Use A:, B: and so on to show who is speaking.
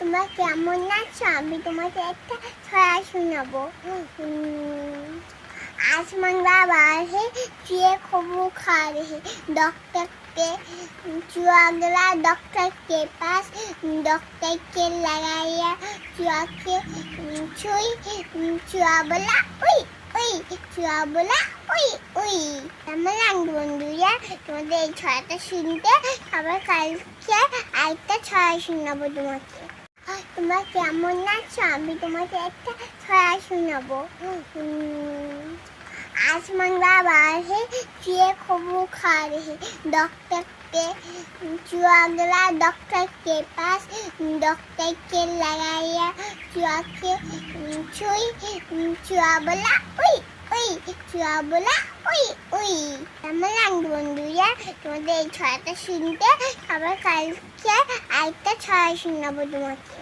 A: তোমরা কেমন আছো? আমি তোমাকে একটা ছড়া শোনাবো। आसमान का बाहर है, चूहे खूब खा रहे। डॉक्टर के चूहा गया डॉक्टर के पास, डॉक्टर के लगाया चूहा के छुई। चूहा बोला उई उई, चूहा बोला उई उई। আমার বন্ধুরা, তোমাদের এই ছড়াটা শুনতে আবার কালকে আরেকটা ছড়া শোনাবো তোমাকে। তোমরা কেমন আছো? আমি তোমাকে একটা ছড়া শোনাবো। आसमान का बाहर है, चूहे खूब खा रहे। डॉक्टर के चूहा गया डॉक्टर के पास, डॉक्टर के लगाया चूहा के छुई। चूहा बोला उई उई, चूहा बोला उई उई। আমার বন্ধুরা, তোমাদের এই ছড়াটা শুনতে আবার কালকে আরেকটা ছড়া শোনাবো তোমাকে।